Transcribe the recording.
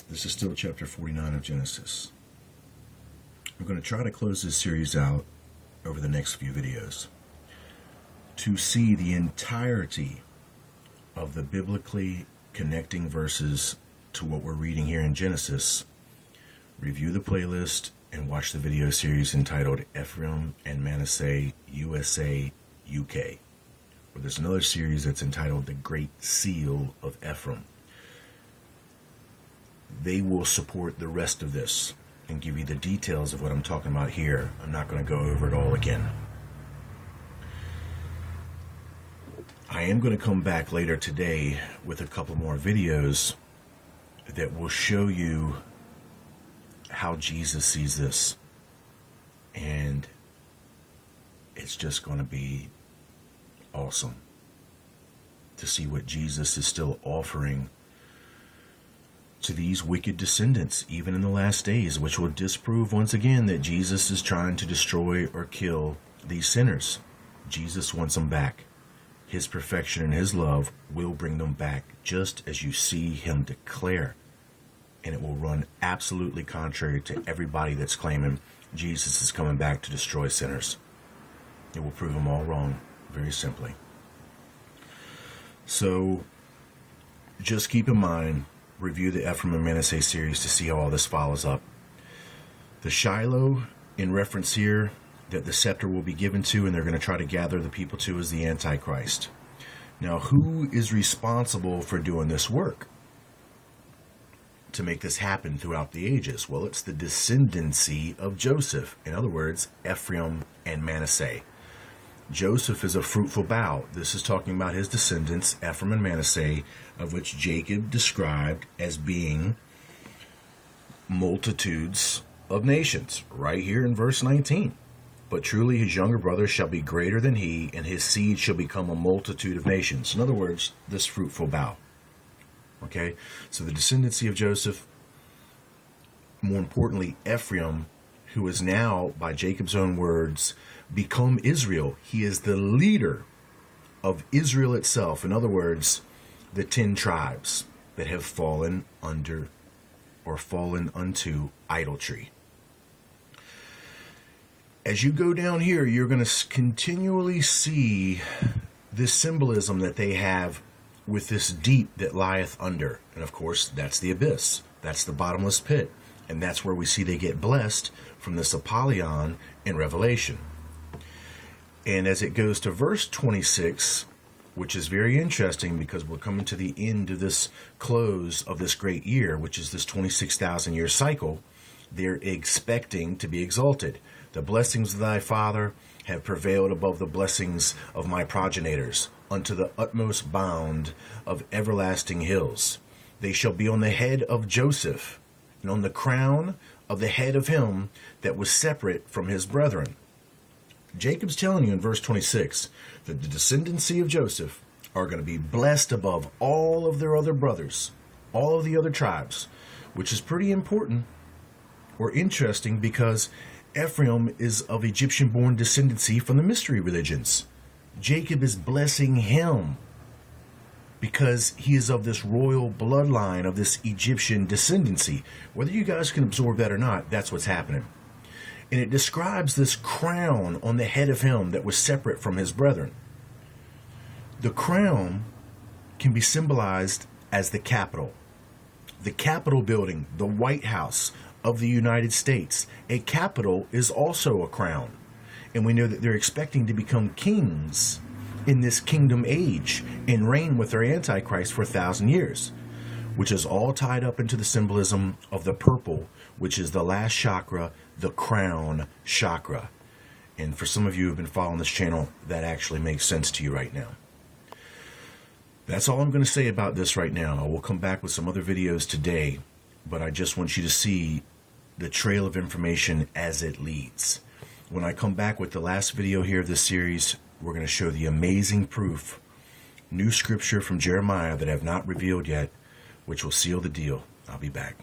This is still chapter 49 of Genesis. I'm going to try to close this series out over the next few videos. To see the entirety of the biblically connecting verses to what we're reading here in Genesis, review the playlist and watch the video series entitled Ephraim and Manasseh, USA, UK. Or there's another series that's entitled The Great Seal of Ephraim. They will support the rest of this and give you the details of what I'm talking about here. I'm not going to go over it all again. I am going to come back later today with a couple more videos that will show you how Jesus sees this. And it's just going to be awesome to see what Jesus is still offering to these wicked descendants, even in the last days, which will disprove once again that Jesus is trying to destroy or kill these sinners. Jesus wants them back. His perfection and his love will bring them back, just as you see him declare. And it will run absolutely contrary to everybody that's claiming Jesus is coming back to destroy sinners. It will prove them all wrong, very simply. So, just keep in mind, review the Ephraim and Manasseh series to see how all this follows up. The Shiloh, in reference here, that the scepter will be given to and they're going to try to gather the people to, is the Antichrist. Now, who is responsible for doing this work to make this happen throughout the ages? Well, it's the descendancy of Joseph. In other words, Ephraim and Manasseh. Joseph is a fruitful bough. This is talking about his descendants, Ephraim and Manasseh, of which Jacob described as being multitudes of nations, right here in verse 19. But truly his younger brother shall be greater than he, and his seed shall become a multitude of nations. In other words, this fruitful bough. Okay, so the descendancy of Joseph, more importantly, Ephraim, who is now, by Jacob's own words, become Israel. He is the leader of Israel itself. In other words, the 10 tribes that have fallen under or fallen unto idolatry. As you go down here, you're going to continually see this symbolism that they have with this deep that lieth under. And of course, that's the abyss. That's the bottomless pit. And that's where we see they get blessed from this Apollyon in Revelation. And as it goes to verse 26, which is very interesting because we're coming to the end of this close of this great year, which is this 26,000 year cycle, they're expecting to be exalted. The blessings of thy father have prevailed above the blessings of my progenitors, unto the utmost bound of everlasting hills. They shall be on the head of Joseph, and on the crown of the head of him that was separate from his brethren. Jacob's telling you in verse 26 that the descendancy of Joseph are going to be blessed above all of their other brothers, all of the other tribes, which is pretty important or interesting because Ephraim is of Egyptian-born descendancy from the mystery religions. Jacob is blessing him because he is of this royal bloodline of this Egyptian descendancy. Whether you guys can absorb that or not, that's what's happening. And it describes this crown on the head of him that was separate from his brethren. The crown can be symbolized as the Capitol. The Capitol building, the White House of the United States. A capital is also a crown. And we know that they're expecting to become kings in this kingdom age and reign with their Antichrist for 1,000 years, which is all tied up into the symbolism of the purple, which is the last chakra, the crown chakra. And for some of you who have been following this channel, that actually makes sense to you right now. That's all I'm going to say about this right now. I will come back with some other videos today, but I just want you to see the trail of information as it leads. When I come back with the last video here of this series, we're going to show the amazing proof, new scripture from Jeremiah that I have not revealed yet, which will seal the deal. I'll be back.